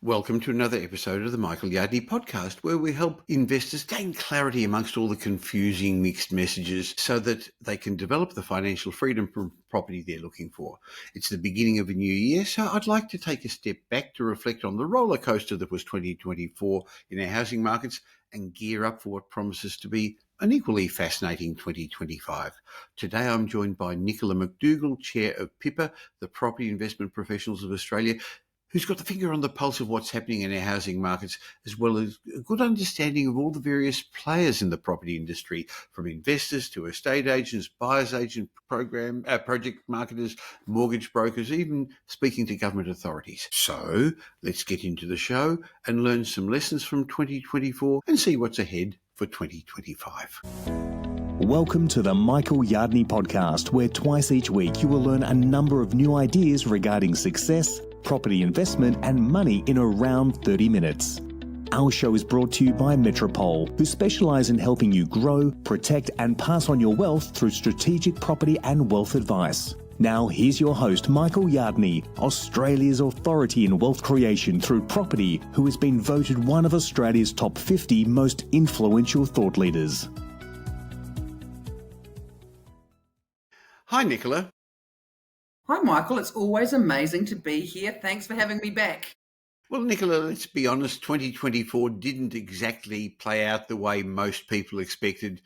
Welcome to another episode of the Michael Yardney podcast, where we help investors gain clarity amongst all the confusing mixed messages so that they can develop the financial freedom from property they're looking for. It's the beginning of a new year, so I'd like to take a step back to reflect on the roller coaster that was 2024 in our housing markets and gear up for what promises to be an equally fascinating 2025. Today I'm joined by Nicola McDougall, Chair of PIPA, the Property Investment Professionals of Australia, who's got the finger on the pulse of what's happening in our housing markets, as well as a good understanding of all the various players in the property industry, from investors to estate agents, buyers agent, project marketers, mortgage brokers, even speaking to government authorities. So let's get into the show and learn some lessons from 2024 and see what's ahead for 2025. Welcome to the Michael Yardney podcast, where twice each week you will learn a number of new ideas regarding success, property investment and money in around 30 minutes. Our show is brought to you by Metropole, who specialise in helping you grow, protect and pass on your wealth through strategic property and wealth advice. Now here's your host, Michael Yardney, Australia's authority in wealth creation through property, who has been voted one of Australia's top 50 most influential thought leaders. Hi, Nicola. Hi, Michael. It's always amazing to be here. Thanks for having me back. Well, Nicola, let's be honest, 2024 didn't exactly play out the way most people expected,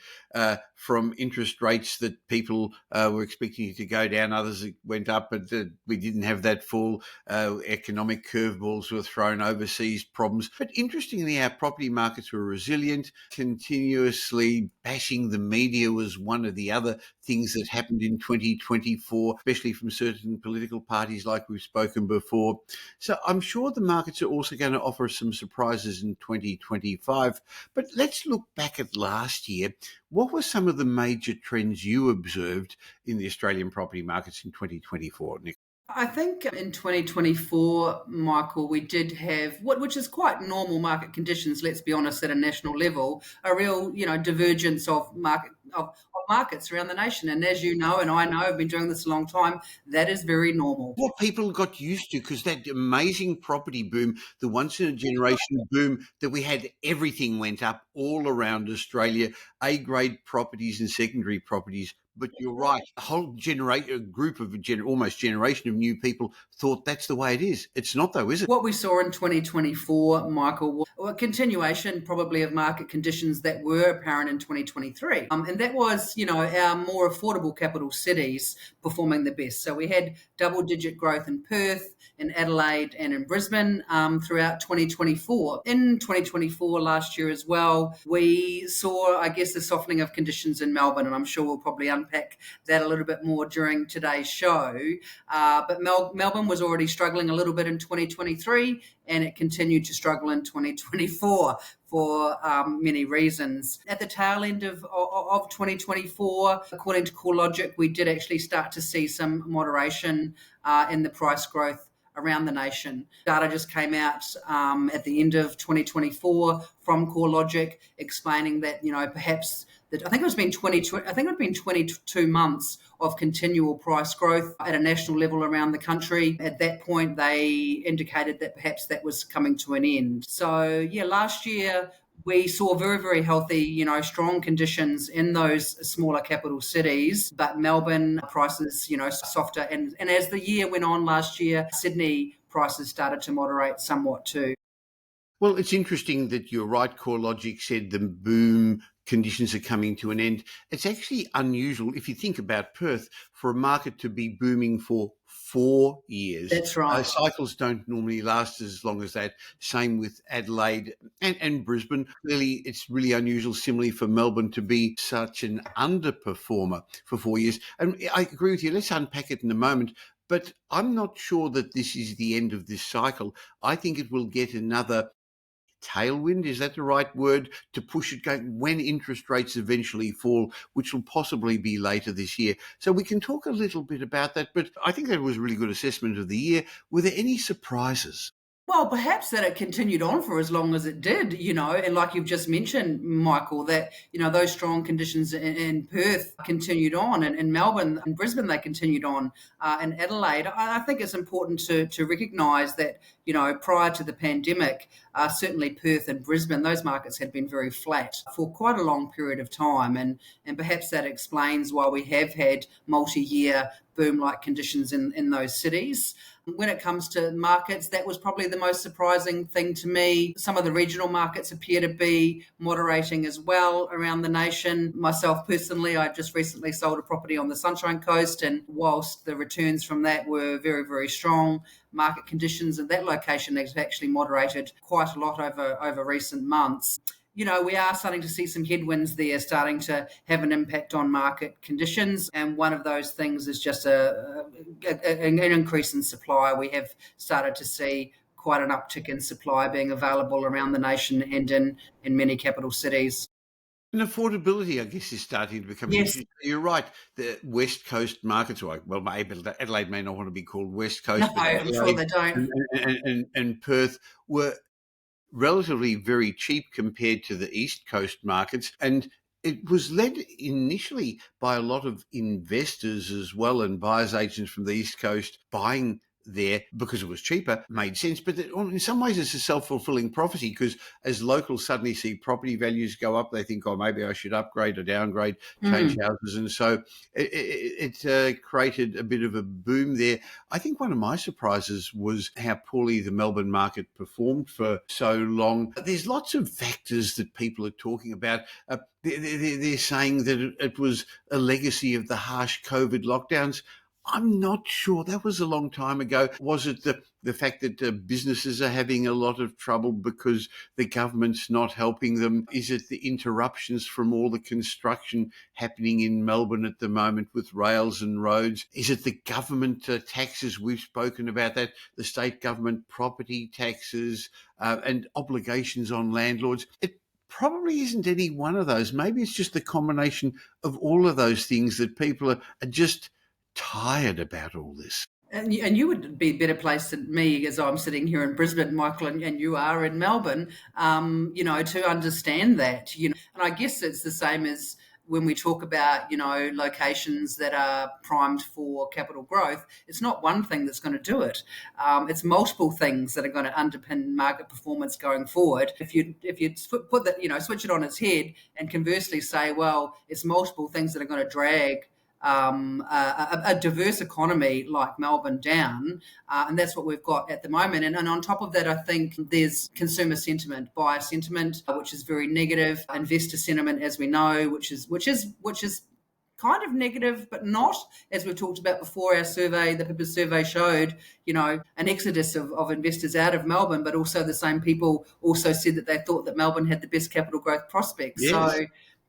from interest rates that people were expecting to go down, others went up, but we didn't have that full. Economic curveballs were thrown, overseas problems. But interestingly, our property markets were resilient. Continuously bashing the media was one of the other things that happened in 2024, especially from certain political parties like we've spoken before. So I'm sure the markets are also going to offer some surprises in 2025. But let's look back at last year. What were some of the major trends you observed in the Australian property markets in 2024, Nick? I think in 2024, Michael, we did have which is quite normal market conditions, let's be honest, at a national level, a real, divergence of markets around the nation. And as you know, and I know, I've been doing this a long time, that is very normal. What people got used to, because that amazing property boom, the once in a generation boom that we had, everything went up all around Australia, A-grade properties and secondary properties. But you're right, a whole group of almost generation of new people thought that's the way it is. It's not though, is it? What we saw in 2024, Michael, was a continuation probably of market conditions that were apparent in 2023. And that was, our more affordable capital cities performing the best. So we had double-digit growth in Perth, in Adelaide and in Brisbane throughout 2024. In 2024 last year as well, we saw, I guess, the softening of conditions in Melbourne, and I'm sure we'll probably unpack that a little bit more during today's show. But Melbourne was already struggling a little bit in 2023, and it continued to struggle in 2024 for many reasons. At the tail end of 2024, according to CoreLogic, we did actually start to see some moderation in the price growth around the nation. Data just came out at the end of 2024 from CoreLogic explaining that, perhaps I think it had been 22 months of continual price growth at a national level around the country. At that point, they indicated that perhaps that was coming to an end. So, last year we saw very, very healthy, strong conditions in those smaller capital cities, but Melbourne prices, softer. And as the year went on last year, Sydney prices started to moderate somewhat too. Well, it's interesting that you're right. CoreLogic said the boom conditions are coming to an end. It's actually unusual, if you think about Perth, for a market to be booming for 4 years. That's right. Cycles don't normally last as long as that. Same with Adelaide and Brisbane. Clearly, it's really unusual, similarly, for Melbourne to be such an underperformer for 4 years. And I agree with you. Let's unpack it in a moment. But I'm not sure that this is the end of this cycle. I think it will get another tailwind, is that the right word, to push it going when interest rates eventually fall, which will possibly be later this year. So we can talk a little bit about that, but I think that was a really good assessment of the year. Were there any surprises? Well, perhaps that it continued on for as long as it did, and like you've just mentioned, Michael, that, those strong conditions in Perth continued on, and in Melbourne and Brisbane, they continued on, in Adelaide. I think it's important to recognise that, prior to the pandemic, certainly Perth and Brisbane, those markets had been very flat for quite a long period of time, and perhaps that explains why we have had multi-year boom-like conditions in those cities. When it comes to markets, that was probably the most surprising thing to me. Some of the regional markets appear to be moderating as well around the nation. Myself personally, I just recently sold a property on the Sunshine Coast, and whilst the returns from that were very, very strong, market conditions in that location have actually moderated quite a lot over recent months. We are starting to see some headwinds there starting to have an impact on market conditions. And one of those things is just an increase in supply. We have started to see quite an uptick in supply being available around the nation and in many capital cities. And affordability, I guess, is starting to become an Yes. issue. You're right. The West Coast markets, well, maybe Adelaide may not want to be called West Coast, No, but I'm sure Adelaide they don't. and Perth were relatively very cheap compared to the East Coast markets. And it was led initially by a lot of investors as well, and buyers agents from the East Coast buying there because it was cheaper, made sense. But in some ways, it's a self-fulfilling prophecy, because as locals suddenly see property values go up, they think, oh, maybe I should upgrade or downgrade, change houses. And so it created a bit of a boom there. I think one of my surprises was how poorly the Melbourne market performed for so long. There's lots of factors that people are talking about. They're saying that it was a legacy of the harsh COVID lockdowns. I'm not sure. That was a long time ago. Was it the fact that businesses are having a lot of trouble because the government's not helping them? Is it the interruptions from all the construction happening in Melbourne at the moment with rails and roads? Is it the government taxes? We've spoken about that, the state government property taxes and obligations on landlords. It probably isn't any one of those. Maybe it's just the combination of all of those things that people are just tired about all this. And you would be a better place than me, as I'm sitting here in Brisbane, Michael, and you are in Melbourne, to understand that. And I guess it's the same as when we talk about, locations that are primed for capital growth. It's not one thing that's going to do it. It's multiple things that are going to underpin market performance going forward. If you put that, switch it on its head and conversely say, well, it's multiple things that are going to drag a diverse economy like Melbourne down, and that's what we've got at the moment. And on top of that, I think there's consumer sentiment, buyer sentiment, which is very negative. Investor sentiment, as we know, which is kind of negative, but not, as we've talked about before. Our survey, the PIPA survey, showed, an exodus of investors out of Melbourne, but also the same people also said that they thought that Melbourne had the best capital growth prospects. Yes. So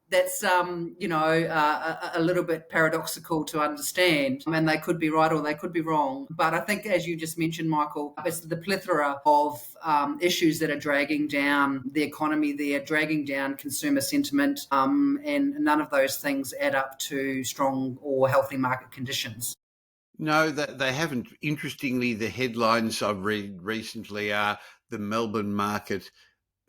that's a little bit paradoxical to understand, and they could be right or they could be wrong. But I think, as you just mentioned, Michael, it's the plethora of issues that are dragging down the economy, they're dragging down consumer sentiment, and none of those things add up to strong or healthy market conditions. No, they haven't. Interestingly, the headlines I've read recently are the Melbourne market,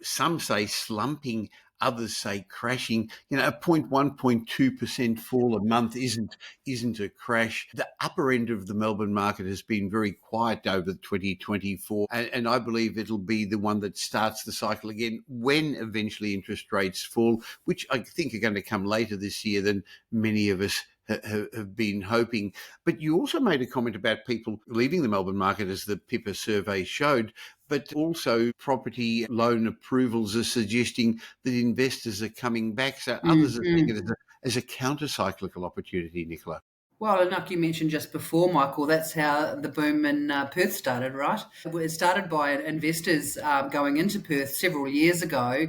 some say slumping, others say crashing. A 0.1, 0.2% fall a month isn't a crash. The upper end of the Melbourne market has been very quiet over 2024, and I believe it'll be the one that starts the cycle again when eventually interest rates fall, which I think are going to come later this year than many of us have been hoping. But you also made a comment about people leaving the Melbourne market, as the PIPA survey showed, but also property loan approvals are suggesting that investors are coming back. So others are seeing it as a counter-cyclical opportunity, Nicola. Well, and like you mentioned just before, Michael, that's how the boom in Perth started, right? It started by investors going into Perth several years ago,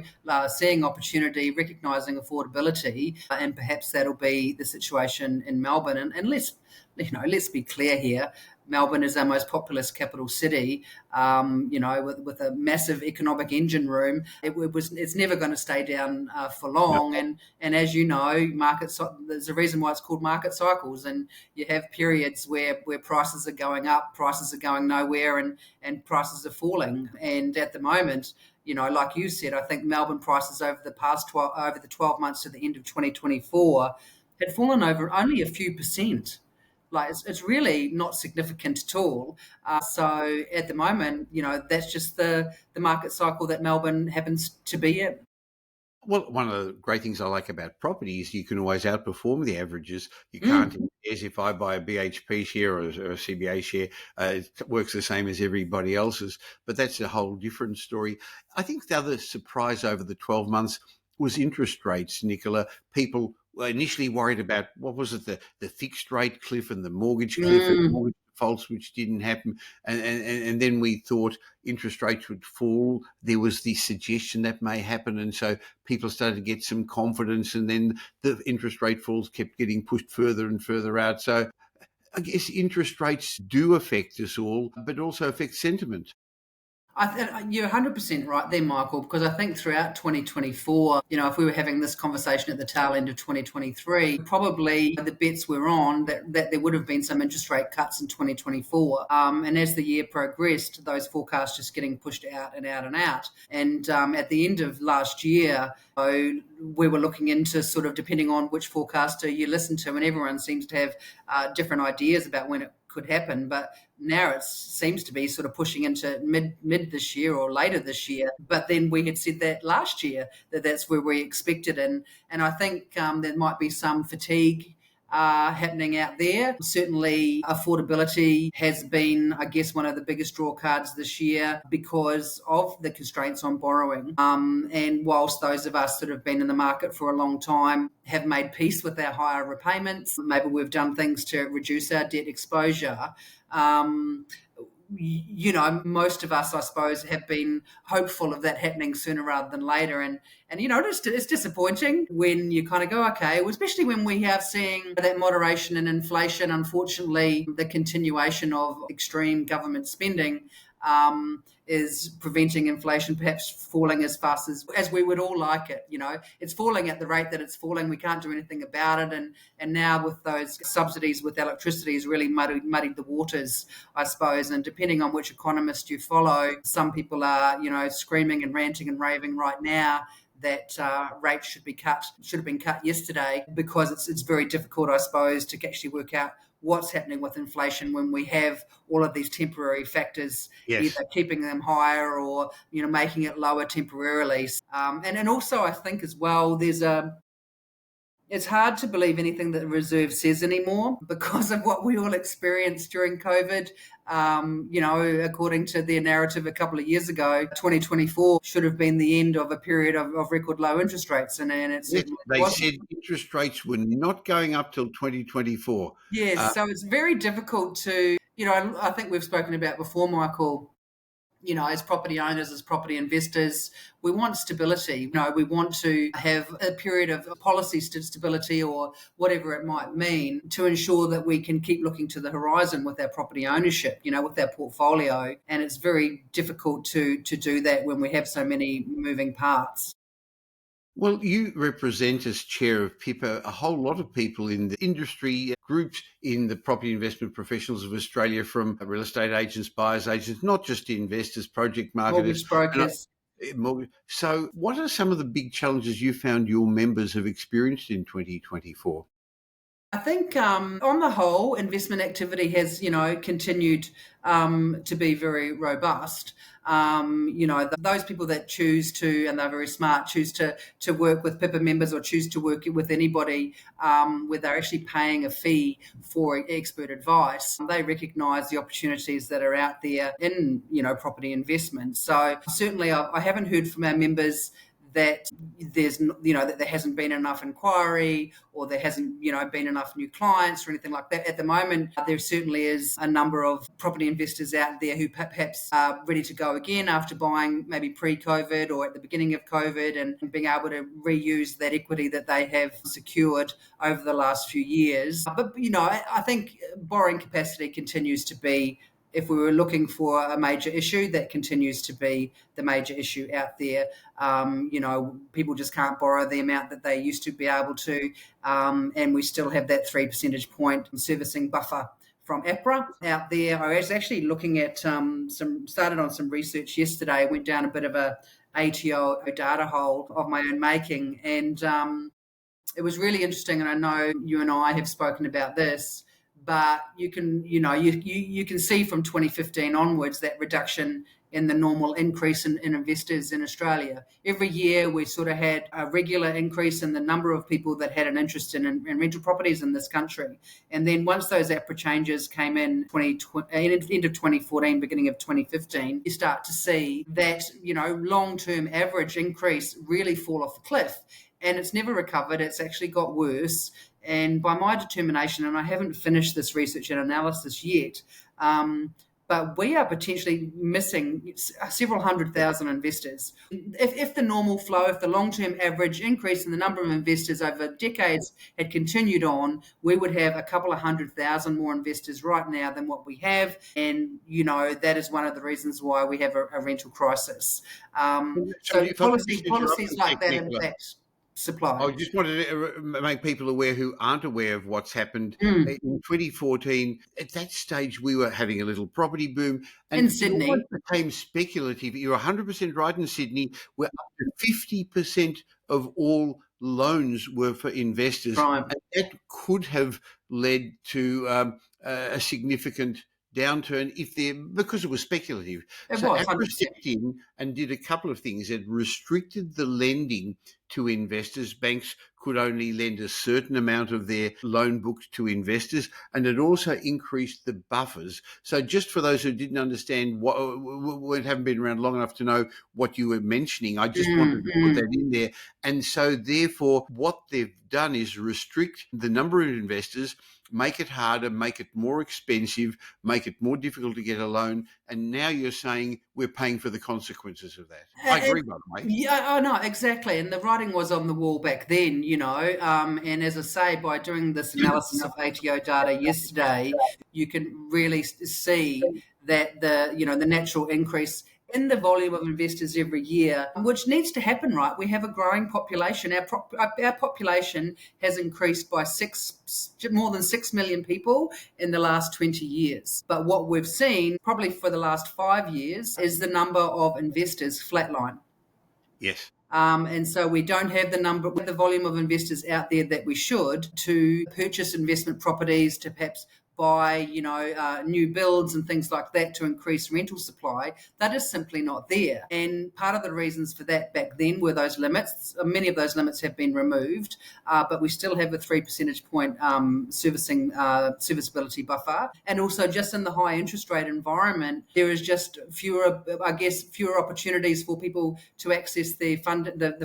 seeing opportunity, recognising affordability, and perhaps that'll be the situation in Melbourne. And let's be clear here. Melbourne is our most populous capital city, with a massive economic engine room. It's never going to stay down for long. And as you know, there's a reason why it's called market cycles. And you have periods where prices are going up, prices are going nowhere, and prices are falling. And at the moment, like you said, I think Melbourne prices over the 12 months to the end of 2024 had fallen over only a few percent. Like it's really not significant at all. So at the moment, that's just the market cycle that Melbourne happens to be in. Well, one of the great things I like about property is you can always outperform the averages. You can't, as if I buy a BHP share or a CBA share, it works the same as everybody else's. But that's a whole different story. I think the other surprise over the 12 months was interest rates, Nicola. People were initially worried about, what was it, the fixed rate cliff and the mortgage cliff and mortgage defaults, which didn't happen. And then we thought interest rates would fall. There was the suggestion that may happen. And so people started to get some confidence, and then the interest rate falls kept getting pushed further and further out. So I guess interest rates do affect us all, but also affect sentiment. You're 100% right there, Michael, because I think throughout 2024, if we were having this conversation at the tail end of 2023, probably the bets were on that there would have been some interest rate cuts in 2024. And as the year progressed, those forecasts just getting pushed out and out and out. And at the end of last year, we were looking into sort of, depending on which forecaster you listen to, and everyone seems to have different ideas about when it could happen, but now it seems to be sort of pushing into mid this year or later this year. But then we had said that last year that's where we expected, and I think there might be some fatigue happening out there. Certainly affordability has been, I guess, one of the biggest draw cards this year because of the constraints on borrowing. And whilst those of us that have been in the market for a long time have made peace with our higher repayments, maybe we've done things to reduce our debt exposure, most of us, I suppose, have been hopeful of that happening sooner rather than later. And it's disappointing when you kind of go, okay, especially when we have seeing that moderation in inflation. Unfortunately, the continuation of extreme government spending is preventing inflation perhaps falling as fast as we would all like it. It's falling at the rate that it's falling. We can't do anything about it. And now with those subsidies with electricity has really muddied the waters, I suppose. And depending on which economist you follow, some people are, screaming and ranting and raving right now that rates should have been cut yesterday, because it's very difficult, I suppose, to actually work out what's happening with inflation when we have all of these temporary factors, either keeping them higher or, making it lower temporarily. And also I think as well, it's hard to believe anything that the Reserve says anymore because of what we all experienced during COVID. According to their narrative a couple of years ago, 2024 should have been the end of a period of record low interest rates. And it certainly They wasn't. said interest rates were not going up till 2024. Yes, so it's very difficult to, I think we've spoken about before, Michael, as property owners, as property investors, we want stability. We want to have a period of policy stability or whatever it might mean to ensure that we can keep looking to the horizon with our property ownership, with our portfolio. And it's very difficult to do that when we have so many moving parts. Well, you represent, as chair of PIPA, a whole lot of people in the industry, groups in the property investment professionals of Australia, from real estate agents, buyers agents, not just investors, project marketers. Mortgage brokers. So what are some of the big challenges you found your members have experienced in 2024? I think on the whole, investment activity has, continued to be very robust. Those people that choose to, and they're very smart, choose to work with PIPA members or choose to work with anybody where they're actually paying a fee for expert advice, they recognise the opportunities that are out there in, property investment. So certainly I haven't heard from our members that that there hasn't been enough inquiry, or there hasn't, been enough new clients or anything like that. At the moment, there certainly is a number of property investors out there who perhaps are ready to go again after buying maybe pre-COVID or at the beginning of COVID, and being able to reuse that equity that they have secured over the last few years. But, I think borrowing capacity continues to be, if we were looking for a major issue, that continues to be the major issue out there. People just can't borrow the amount that they used to be able to, and we still have that 3 percentage point servicing buffer from APRA out there. I was actually looking at started on some research yesterday, went down a bit of a ATO data hole of my own making, and it was really interesting. And I know you and I have spoken about this, but you can see from 2015 onwards that reduction in the normal increase in investors in Australia. Every year we sort of had a regular increase in the number of people that had an interest in rental properties in this country. And then once those APRA changes came in end of 2014, beginning of 2015, you start to see that, long-term average increase really fall off the cliff. And it's never recovered. It's actually got worse. And by my determination, and I haven't finished this research and analysis yet, but we are potentially missing several 100,000 investors. If the normal flow, if the long-term average increase in the number of investors over decades had continued on, we would have a couple of 100,000 more investors right now than what we have. And, that is one of the reasons why we have a rental crisis. So policies like that impact supply. I just wanted to make people aware who aren't aware of what's happened. In 2014, at that stage, we were having a little property boom. And in Sydney. It became speculative. You're 100% right in Sydney, where up to 50% of all loans were for investors. Right. And that could have led to a significant downturn because it was speculative. APRA stepped in and did a couple of things. It restricted the lending to investors. Banks could only lend a certain amount of their loan book to investors, and it also increased the buffers. So just for those who didn't understand, haven't been around long enough to know what you were mentioning, I just wanted to put that in there. And so therefore, what they've done is restrict the number of investors, make it harder, make it more expensive, make it more difficult to get a loan. And now you're saying we're paying for the consequences of that. I agree, by the way. Yeah, I know, exactly. And the writing was on the wall back then, and as I say, by doing this analysis of ATO data yesterday, you can really see that the natural increase in the volume of investors every year, which needs to happen, right? We have a growing population. Our population has increased by more than 6 million people in the last 20 years. But what we've seen, probably for the last 5 years, is the number of investors flatline. Yes. And so we don't have the volume of investors out there that we should to purchase investment properties, to perhaps buy, new builds and things like that to increase rental supply. That is simply not there. And part of the reasons for that back then were those limits. Many of those limits have been removed, but we still have a 3 percentage point serviceability buffer. And also just in the high interest rate environment, there is just fewer opportunities for people to access the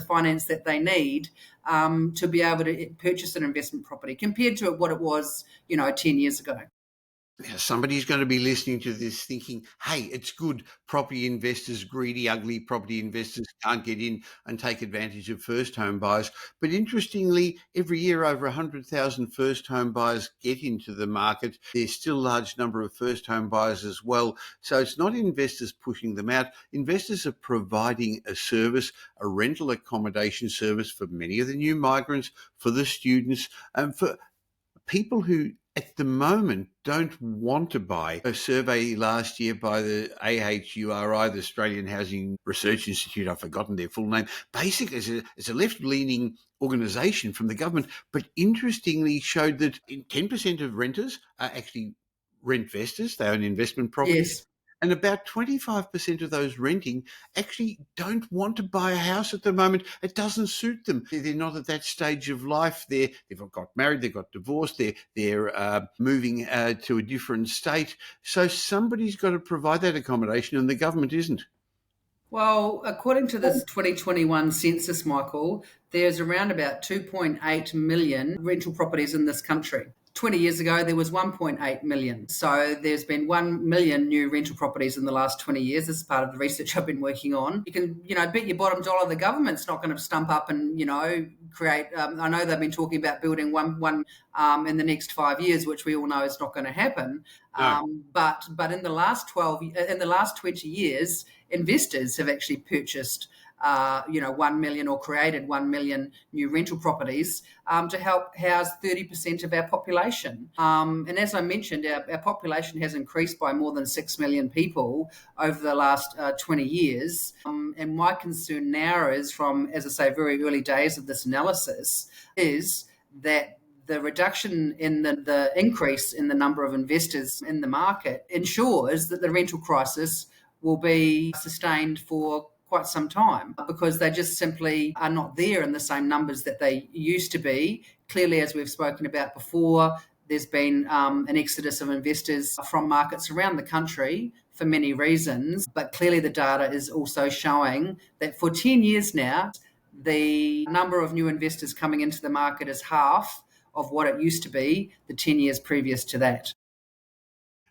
finance that they need to be able to purchase an investment property compared to what it was, 10 years ago. Now, somebody's going to be listening to this thinking, hey, it's good. Property investors, greedy, ugly property investors can't get in and take advantage of first home buyers. But interestingly, every year over 100,000 first home buyers get into the market. There's still a large number of first home buyers as well. So it's not investors pushing them out. Investors are providing a service, a rental accommodation service for many of the new migrants, for the students, and for people who at the moment don't want to buy. A survey last year by the AHURI, the Australian Housing Research Institute, I've forgotten their full name, basically it's a left-leaning organisation from the government, but interestingly showed that 10% of renters are actually rent-vestors. They own investment properties. Yes. And about 25% of those renting actually don't want to buy a house at the moment. It doesn't suit them. They're not at that stage of life. They've got married, they've got divorced, they're moving to a different state. So somebody's got to provide that accommodation, and the government isn't. Well, according to this 2021 census, Michael, there's around about 2.8 million rental properties in this country. 20 years ago, there was 1.8 million. So there's been 1 million new rental properties in the last 20 years. This is part of the research I've been working on. You can, bet your bottom dollar the government's not going to stump up and, create. I know they've been talking about building one in the next 5 years, which we all know is not going to happen. No. But in the last 20 years, investors have actually purchased 1 million or created 1 million new rental properties to help house 30% of our population. And as I mentioned, our population has increased by more than 6 million people over the last 20 years. And my concern now is from, as I say, very early days of this analysis, is that the reduction in the increase in the number of investors in the market ensures that the rental crisis will be sustained for quite some time because they just simply are not there in the same numbers that they used to be. Clearly, as we've spoken about before, there's been an exodus of investors from markets around the country for many reasons, but clearly the data is also showing that for 10 years now, the number of new investors coming into the market is half of what it used to be the 10 years previous to that.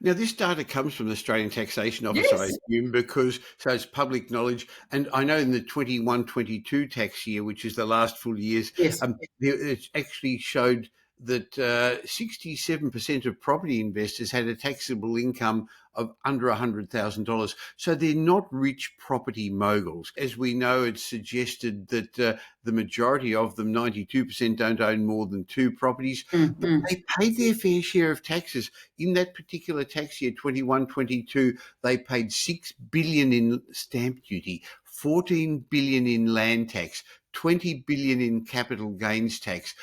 Now, this data comes from the Australian Taxation Office, Yes. I assume, so it's public knowledge. And I know in the 21-22 tax year, which is the last full years, Yes. it actually showed that 67% of property investors had a taxable income of under $100,000. So they're not rich property moguls. As we know, it's suggested that the majority of them, 92%, don't own more than two properties. But they pay their fair share of taxes. In that particular tax year, 21-22, they paid $6 billion in stamp duty, $14 billion in land tax, $20 billion in capital gains tax,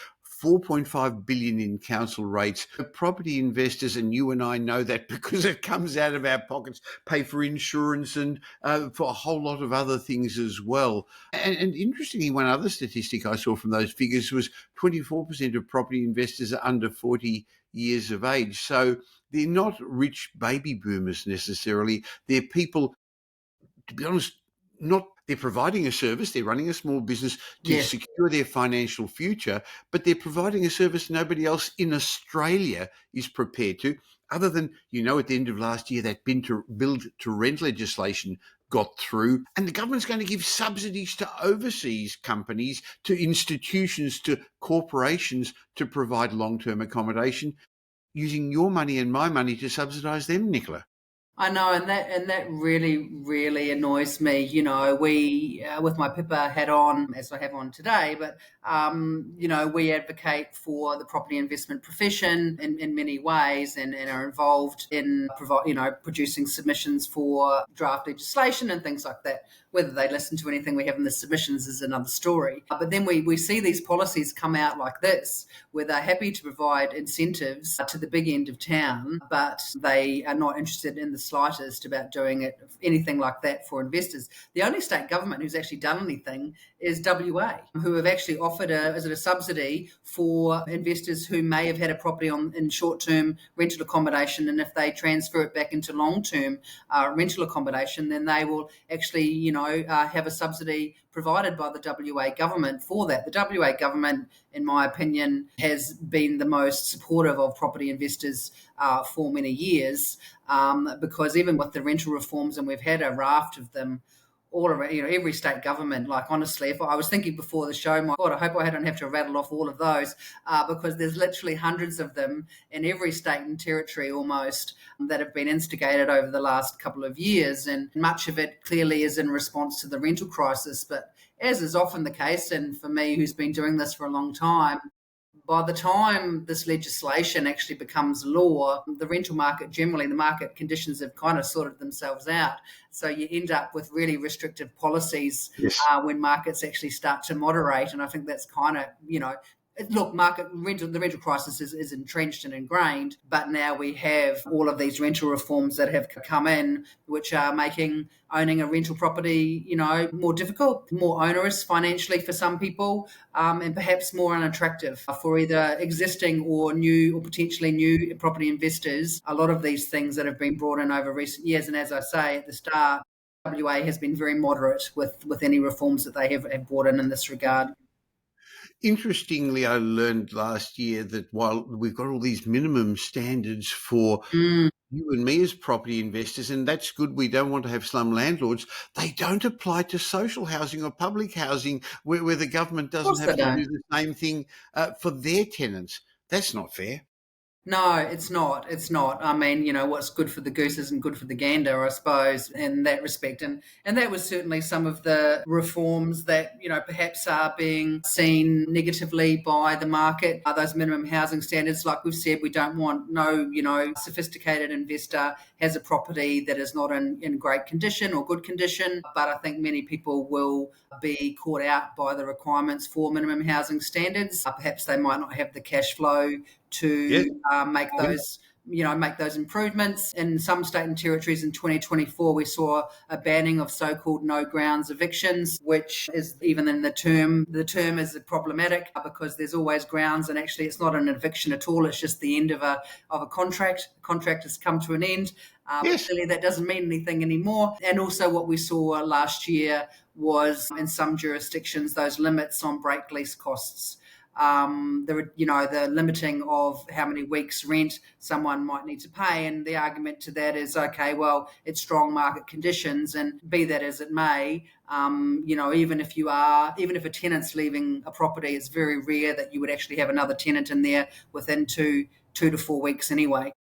$4.5 billion in council rates. The property investors, and you and I know that because it comes out of our pockets, pay for insurance and for a whole lot of other things as well. And interestingly, one other statistic I saw from those figures was 24% of property investors are under 40 years of age. So they're not rich baby boomers necessarily. They're people, to be honest, they're providing a service, they're running a small business to secure their financial future, but they're providing a service nobody else in Australia is prepared to, other than, at the end of last year, that build to rent legislation got through, and the government's going to give subsidies to overseas companies, to institutions, to corporations to provide long-term accommodation, using your money and my money to subsidise them, Nicola. I know, and that really, really annoys me. We with my PIPA hat on, as I have on today, but we advocate for the property investment profession in many ways, and are involved in producing submissions for draft legislation and things like that. Whether they listen to anything we have in the submissions is another story. But then we see these policies come out like this, where they're happy to provide incentives to the big end of town, but they are not interested in the slightest about doing anything like that for investors. The only state government who's actually done anything is WA, who have actually offered a subsidy for investors who may have had a property in short-term rental accommodation, and if they transfer it back into long-term rental accommodation, then they will actually, have a subsidy provided by the WA government for that. The WA government, in my opinion, has been the most supportive of property investors for many years, because even with the rental reforms, and we've had a raft of them all around, every state government, like honestly, if I was thinking before the show, my God, I hope I don't have to rattle off all of those, because there's literally hundreds of them in every state and territory almost that have been instigated over the last couple of years. And much of it clearly is in response to the rental crisis. But as is often the case, and for me, who's been doing this for a long time, by the time this legislation actually becomes law, the rental market generally, the market conditions have kind of sorted themselves out. So you end up with really restrictive policies when markets actually start to moderate. And I think that's kind of, look, the rental crisis is entrenched and ingrained, but now we have all of these rental reforms that have come in, which are making owning a rental property, more difficult, more onerous financially for some people, and perhaps more unattractive for either existing or new or potentially new property investors. A lot of these things that have been brought in over recent years, and as I say at the start, WA has been very moderate with any reforms that they have brought in this regard. Interestingly, I learned last year that while we've got all these minimum standards for you and me as property investors, and that's good, we don't want to have slum landlords, they don't apply to social housing or public housing where the government Of doesn't course they have to don't. do the same thing for their tenants. That's not fair. No, it's not. It's not. I mean, what's good for the goose isn't good for the gander, I suppose, in that respect. And that was certainly some of the reforms that, perhaps are being seen negatively by the market. Those minimum housing standards, like we've said, we don't want no, sophisticated investor has a property that is not in great condition or good condition. But I think many people will be caught out by the requirements for minimum housing standards. Perhaps they might not have the cash flow Yes. to make those improvements. In some state and territories in 2024, we saw a banning of so-called no grounds evictions, which is even in the term is problematic because there's always grounds, and actually it's not an eviction at all. It's just the end of a contract. The contract has come to an end. But Yes. clearly that doesn't mean anything anymore. And also what we saw last year was in some jurisdictions, those limits on break lease costs. The limiting of how many weeks rent someone might need to pay. And the argument to that is, okay, well, it's strong market conditions, and be that as it may, even if a tenant's leaving a property, it's very rare that you would actually have another tenant in there within two to 4 weeks anyway.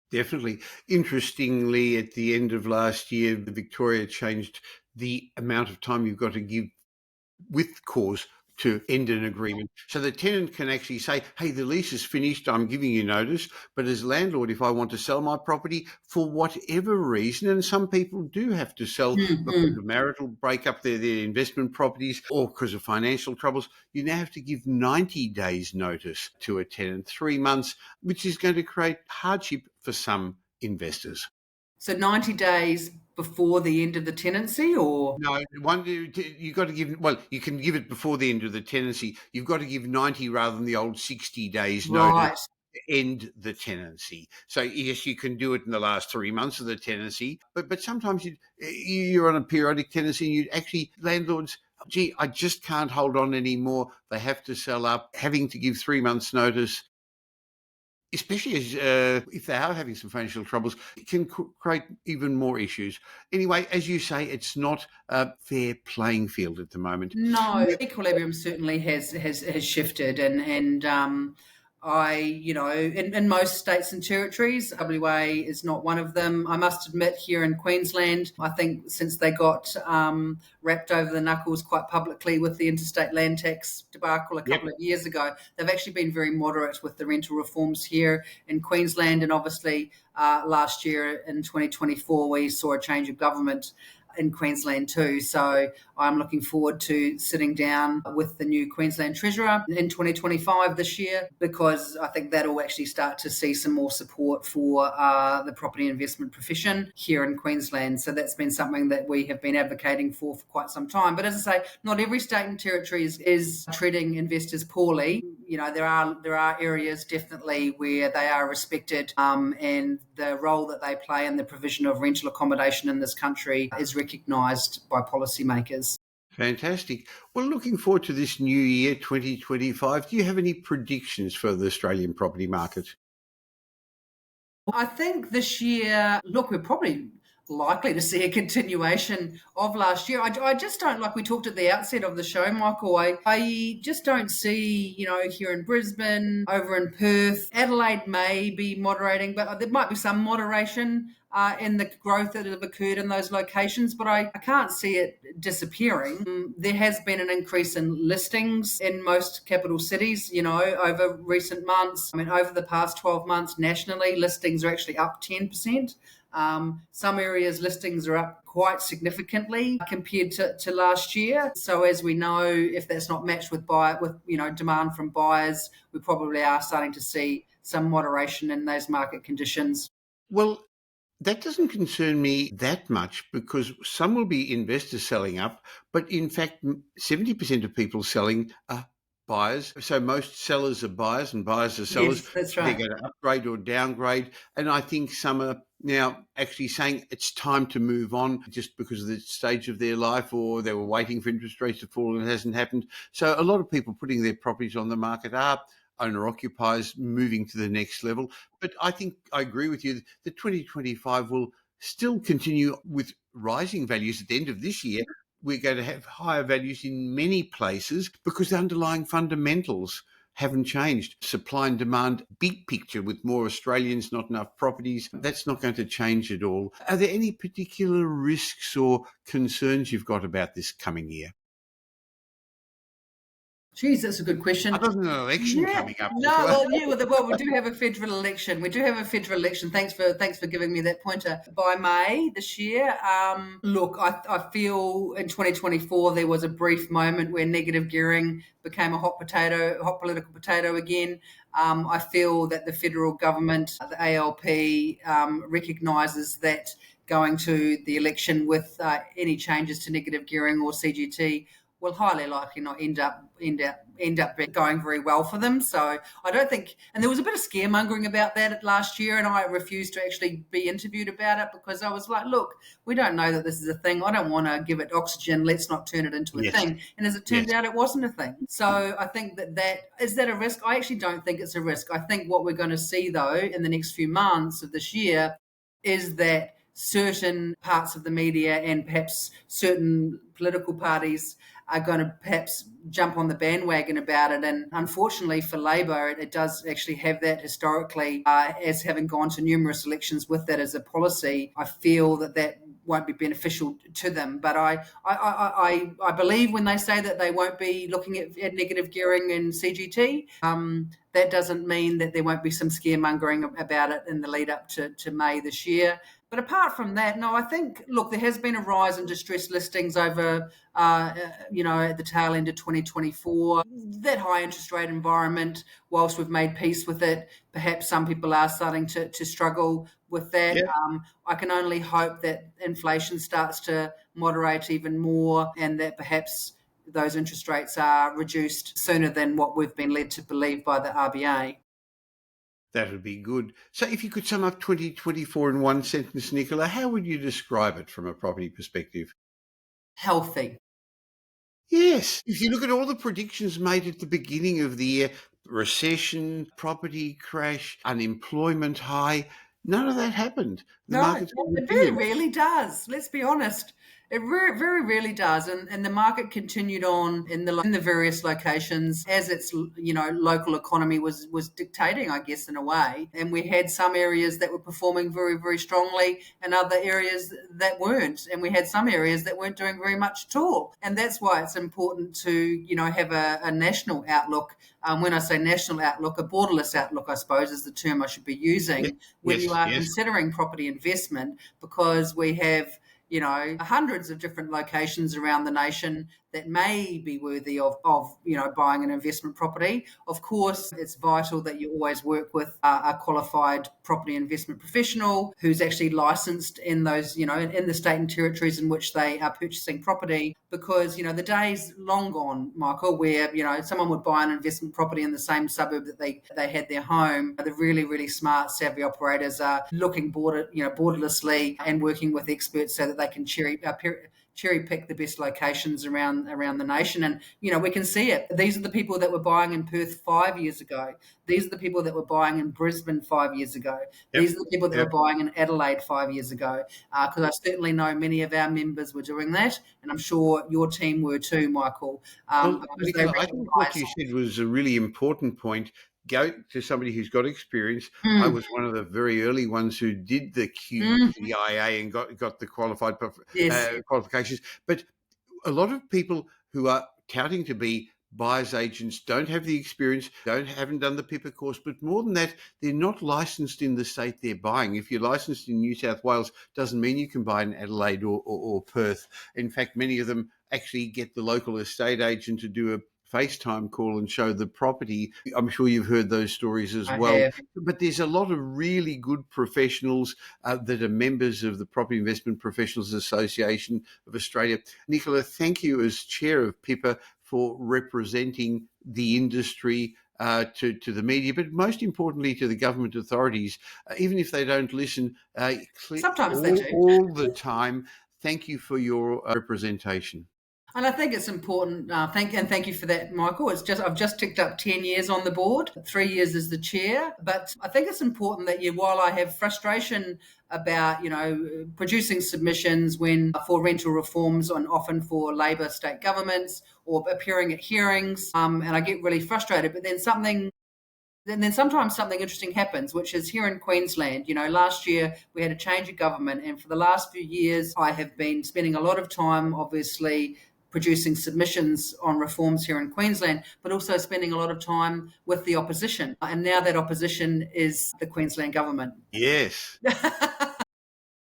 Definitely. Interestingly, at the end of last year, Victoria changed the amount of time you've got to give with cause to end an agreement. So the tenant can actually say, hey, the lease is finished, I'm giving you notice. But as landlord, if I want to sell my property for whatever reason, and some people do have to sell because of marital breakup, their investment properties, or because of financial troubles, you now have to give 90 days notice to a tenant, 3 months, which is going to create hardship for some investors. So 90 days before the end of the tenancy, or? No, you've got to give, well, you can give it before the end of the tenancy. You've got to give 90 rather than the old 60 days notice Right. to end the tenancy. So yes, you can do it in the last 3 months of the tenancy, but sometimes you're on a periodic tenancy and you actually, landlords, gee, I just can't hold on anymore. They have to sell up, having to give 3 months notice. Especially as if they are having some financial troubles, it can create even more issues. Anyway, as you say, it's not a fair playing field at the moment. No, equilibrium certainly has shifted, and in most states and territories, WA is not one of them. I must admit, here in Queensland, I think since they got wrapped over the knuckles quite publicly with the interstate land tax debacle a couple of years ago, they've actually been very moderate with the rental reforms here in Queensland. And obviously, last year in 2024, we saw a change of government in Queensland too. So I'm looking forward to sitting down with the new Queensland Treasurer in 2025 this year, because I think that'll actually start to see some more support for the property investment profession here in Queensland. So that's been something that we have been advocating for quite some time. But as I say, not every state and territory is treating investors poorly. There are areas definitely where they are respected, and the role that they play in the provision of rental accommodation in this country is recognised by policymakers. Fantastic. Well, looking forward to this new year, 2025. Do you have any predictions for the Australian property market? I think this year, look, we're probably likely to see a continuation of last year. I just don't, like we talked at the outset of the show, Michael, I just don't see, here in Brisbane, over in Perth, Adelaide may be moderating, but there might be some moderation in the growth that have occurred in those locations, but I can't see it disappearing. There has been an increase in listings in most capital cities, over recent months. I mean, over the past 12 months nationally, listings are actually up 10%. Some areas listings are up quite significantly compared to last year. So as we know, if that's not matched with demand from buyers, we probably are starting to see some moderation in those market conditions. Well, that doesn't concern me that much because some will be investors selling up, but in fact, 70% of people selling are buyers. So most sellers are buyers and buyers are sellers. Yes, that's They're right. going to upgrade or downgrade. And I think some are now actually saying it's time to move on just because of the stage of their life, or they were waiting for interest rates to fall and it hasn't happened. So a lot of people putting their properties on the market are owner-occupiers moving to the next level. But I think I agree with you that 2025 will still continue with rising values at the end of this year. We're going to have higher values in many places because the underlying fundamentals haven't changed. Supply and demand, big picture with more Australians, not enough properties, that's not going to change at all. Are there any particular risks or concerns you've got about this coming year? Geez, that's a good question. Other than an election Yeah, coming up, no, Nicola. well, we do have a federal election. We do have a federal election. Thanks for giving me that pointer. By May this year, look, I feel in 2024 there was a brief moment where negative gearing became a hot political potato again. I feel that the federal government, the ALP, recognises that going to the election with any changes to negative gearing or CGT will highly likely not end up going very well for them. So I don't think, and there was a bit of scaremongering about that last year, and I refused to actually be interviewed about it because I was like, look, we don't know that this is a thing. I don't want to give it oxygen. Let's not turn it into a Yes. thing. And as it turned Yes. out, it wasn't a thing. So I think that is that a risk? I actually don't think it's a risk. I think what we're going to see though in the next few months of this year is that certain parts of the media and perhaps certain political parties are going to perhaps jump on the bandwagon about it. And unfortunately for Labor, it does actually have that historically, as having gone to numerous elections with that as a policy. I feel that won't be beneficial to them. But I believe when they say that they won't be looking at negative gearing in CGT, that doesn't mean that there won't be some scaremongering about it in the lead up to May this year. But apart from that, no, I think, look, there has been a rise in distressed listings over, at the tail end of 2024. That high interest rate environment, whilst we've made peace with it, perhaps some people are starting to struggle with that. Yeah. I can only hope that inflation starts to moderate even more and that perhaps those interest rates are reduced sooner than what we've been led to believe by the RBA. That would be good. So if you could sum up 2024 in one sentence, Nicola, how would you describe it from a property perspective? Healthy. Yes. If you look at all the predictions made at the beginning of the year, recession, property crash, unemployment high, none of that happened. The No, market's it very rarely does. Let's be honest. It very rarely does, and the market continued on in the various locations as its local economy was dictating, I guess, in a way. And we had some areas that were performing very strongly, and other areas that weren't. And we had some areas that weren't doing very much at all. And that's why it's important to have a national outlook. When I say national outlook, a borderless outlook, I suppose, is the term I should be using when you are considering property investment, because we have hundreds of different locations around the nation that may be worthy of buying an investment property. Of course, it's vital that you always work with a qualified property investment professional who's actually licensed in those, in the state and territories in which they are purchasing property, because, the day's long gone, Michael, where, someone would buy an investment property in the same suburb that they had their home. The really smart, savvy operators are looking borderlessly and working with experts so that they can cherry pick the best locations around the nation. And we can see it. These are the people that were buying in Perth 5 years ago. These are the people that were buying in Brisbane 5 years ago. These are the people that were buying in Adelaide 5 years ago, because I certainly know many of our members were doing that, and I'm sure your team were too, Michael. Well, Nicola, I think what you said was a really important point. Go to somebody who's got experience. I was one of the very early ones who did the QTIA and got the qualified qualifications. But a lot of people who are touting to be buyers agents don't have the experience, haven't done the PIPA course, but more than that, they're not licensed in the state they're buying. If you're licensed in New South Wales, doesn't mean you can buy in Adelaide or Perth. In fact, many of them actually get the local estate agent to do a FaceTime call and show the property. I'm sure you've heard those stories as well. But there's a lot of really good professionals that are members of the Property Investment Professionals Association of Australia. Nicola, thank you as chair of PIPA for representing the industry to the media, but most importantly to the government authorities, even if they don't listen Sometimes they do. all the time. Thank you for your representation. And I think it's important. Thank you for that, Michael. I've just ticked up 10 years on the board, 3 years as the chair. But I think it's important that while I have frustration about producing submissions for rental reforms and often for Labor state governments or appearing at hearings, and I get really frustrated. But then sometimes something interesting happens, which is here in Queensland. Last year we had a change of government, and for the last few years I have been spending a lot of time, obviously, producing submissions on reforms here in Queensland, but also spending a lot of time with the opposition. And now that opposition is the Queensland government. Yes.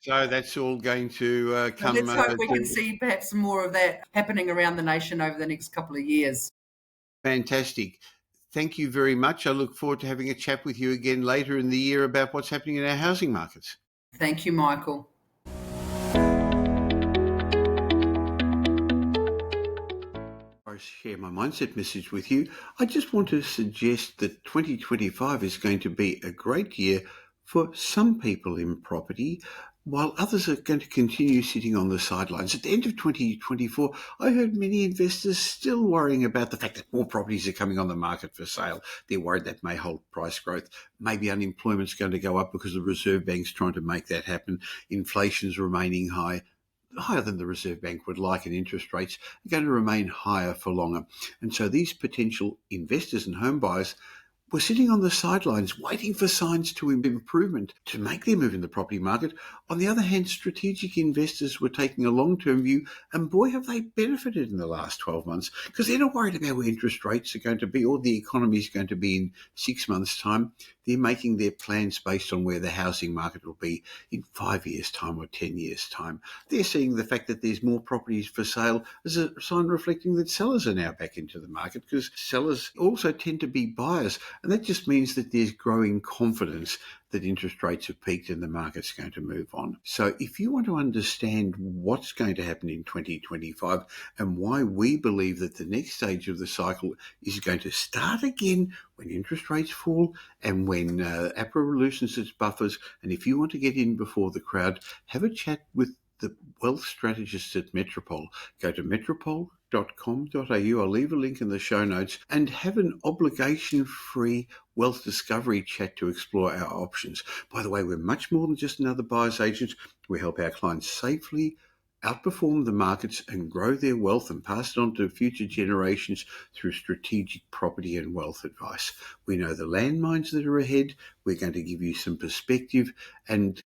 So that's all going to come. Let's hope we can see perhaps more of that happening around the nation over the next couple of years. Fantastic. Thank you very much. I look forward to having a chat with you again later in the year about what's happening in our housing markets. Thank you, Michael. I share my mindset message with you. I just want to suggest that 2025 is going to be a great year for some people in property, while others are going to continue sitting on the sidelines. At the end of 2024, I heard many investors still worrying about the fact that more properties are coming on the market for sale. They're worried that may hold price growth. Maybe unemployment's going to go up because the Reserve Bank's trying to make that happen. Inflation's remaining higher than the Reserve Bank would like, and interest rates are going to remain higher for longer. And so these potential investors and home buyers were sitting on the sidelines waiting for signs to improvement to make their move in the property market. On the other hand, strategic investors were taking a long-term view, and boy, have they benefited in the last 12 months, because they're not worried about where interest rates are going to be or the economy is going to be in 6 months' time. They're making their plans based on where the housing market will be in 5 years' time or 10 years' time. They're seeing the fact that there's more properties for sale as a sign reflecting that sellers are now back into the market, because sellers also tend to be buyers. And that just means that there's growing confidence that interest rates have peaked and the market's going to move on. So if you want to understand what's going to happen in 2025 and why we believe that the next stage of the cycle is going to start again when interest rates fall and when APRA loosens its buffers, and if you want to get in before the crowd, have a chat with the wealth strategists at Metropole. Go to metropole.com.au. I'll leave a link in the show notes, and have an obligation-free wealth discovery chat to explore our options. By the way, we're much more than just another buyer's agent. We help our clients safely outperform the markets and grow their wealth and pass it on to future generations through strategic property and wealth advice. We know the landmines that are ahead. We're going to give you some perspective and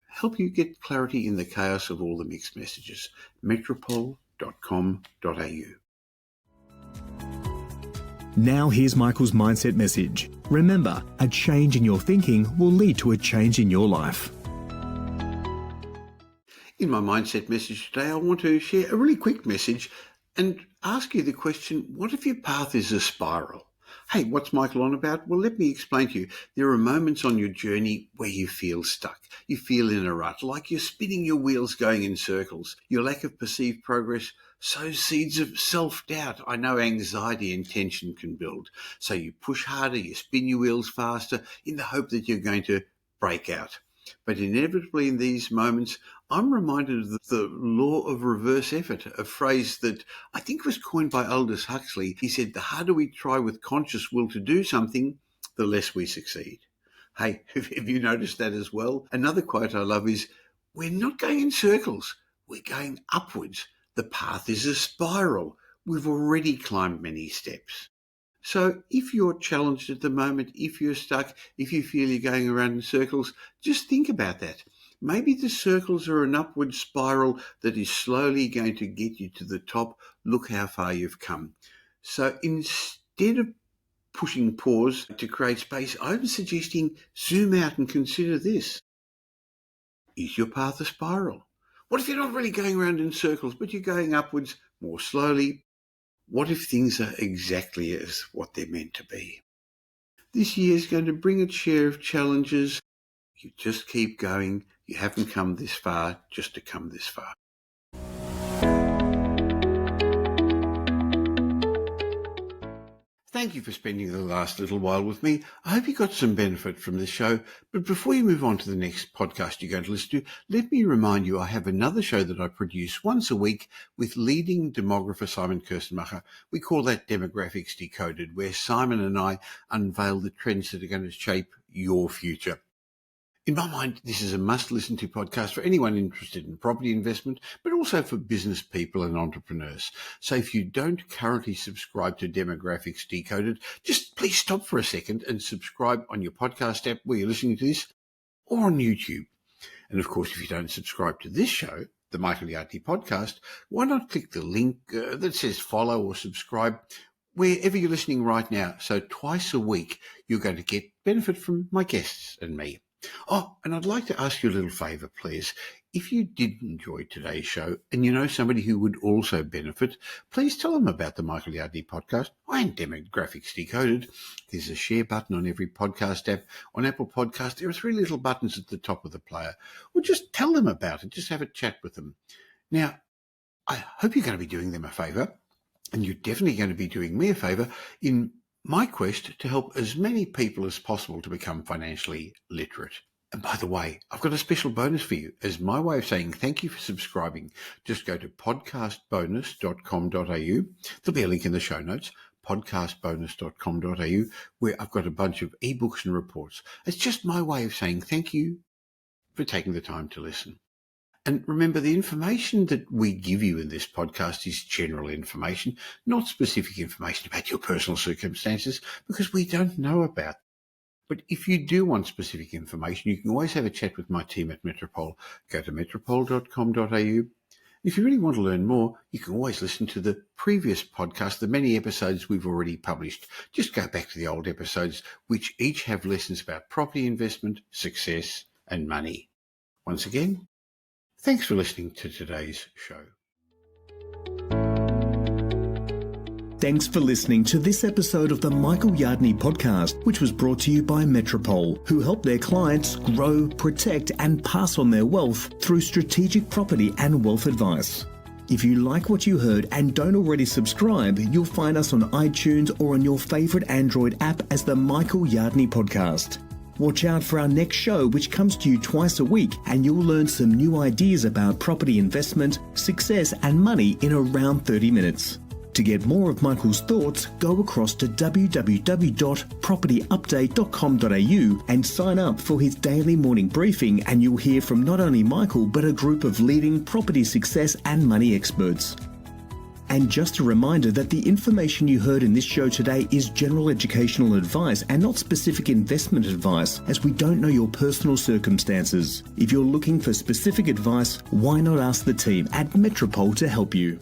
help you get clarity in the chaos of all the mixed messages. Metropole.com.au. Now here's Michael's mindset message. Remember, a change in your thinking will lead to a change in your life. In my mindset message today, I want to share a really quick message and ask you the question, what if your path is a spiral? Hey, what's Michael on about? Well, let me explain to you. There are moments on your journey where you feel stuck. You feel in a rut, like you're spinning your wheels going in circles. Your lack of perceived progress sows seeds of self-doubt. I know anxiety and tension can build. So you push harder, you spin your wheels faster in the hope that you're going to break out. But inevitably in these moments, I'm reminded of the law of reverse effort, a phrase that I think was coined by Aldous Huxley. He said, the harder we try with conscious will to do something, the less we succeed. Hey, have you noticed that as well? Another quote I love is, we're not going in circles, we're going upwards. The path is a spiral. We've already climbed many steps. So if you're challenged at the moment, if you're stuck, if you feel you're going around in circles, just think about that. Maybe the circles are an upward spiral that is slowly going to get you to the top. Look how far you've come. So instead of pushing pause to create space, I'm suggesting zoom out and consider this. Is your path a spiral? What if you're not really going around in circles, but you're going upwards more slowly? What if things are exactly as what they're meant to be? This year is going to bring its share of challenges. You just keep going. You haven't come this far just to come this far. Thank you for spending the last little while with me. I hope you got some benefit from this show. But before you move on to the next podcast you're going to listen to, let me remind you I have another show that I produce once a week with leading demographer Simon Kirstenmacher. We call that Demographics Decoded, where Simon and I unveil the trends that are going to shape your future. In my mind, this is a must-listen-to podcast for anyone interested in property investment, but also for business people and entrepreneurs. So if you don't currently subscribe to Demographics Decoded, just please stop for a second and subscribe on your podcast app where you're listening to this, or on YouTube. And of course, if you don't subscribe to this show, the Michael Yardney podcast, why not click the link that says follow or subscribe wherever you're listening right now. So twice a week, you're going to get benefit from my guests and me. Oh, and I'd like to ask you a little favour, please. If you did enjoy today's show and you know somebody who would also benefit, please tell them about the Michael Yardney podcast and Demographics Decoded. There's a share button on every podcast app. On Apple Podcasts, there are 3 little buttons at the top of the player. Or just tell them about it. Just have a chat with them. Now, I hope you're going to be doing them a favour, and you're definitely going to be doing me a favour in my quest to help as many people as possible to become financially literate. And by the way, I've got a special bonus for you. As my way of saying thank you for subscribing, just go to podcastbonus.com.au. There'll be a link in the show notes, podcastbonus.com.au, where I've got a bunch of ebooks and reports. It's just my way of saying thank you for taking the time to listen. And remember, the information that we give you in this podcast is general information, not specific information about your personal circumstances, because we don't know about them. But if you do want specific information, you can always have a chat with my team at Metropole. Go to metropole.com.au. If you really want to learn more, you can always listen to the previous podcast, the many episodes we've already published. Just go back to the old episodes, which each have lessons about property investment, success, and money. Once again, thanks for listening to today's show. Thanks for listening to this episode of the Michael Yardney podcast, which was brought to you by Metropole, who help their clients grow, protect, and pass on their wealth through strategic property and wealth advice. If you like what you heard and don't already subscribe, you'll find us on iTunes or on your favourite Android app as the Michael Yardney podcast. Watch out for our next show, which comes to you twice a week, and you'll learn some new ideas about property investment, success, and money in around 30 minutes. To get more of Michael's thoughts, go across to www.propertyupdate.com.au and sign up for his daily morning briefing, and you'll hear from not only Michael, but a group of leading property success and money experts. And just a reminder that the information you heard in this show today is general educational advice and not specific investment advice, as we don't know your personal circumstances. If you're looking for specific advice, why not ask the team at Metropole to help you?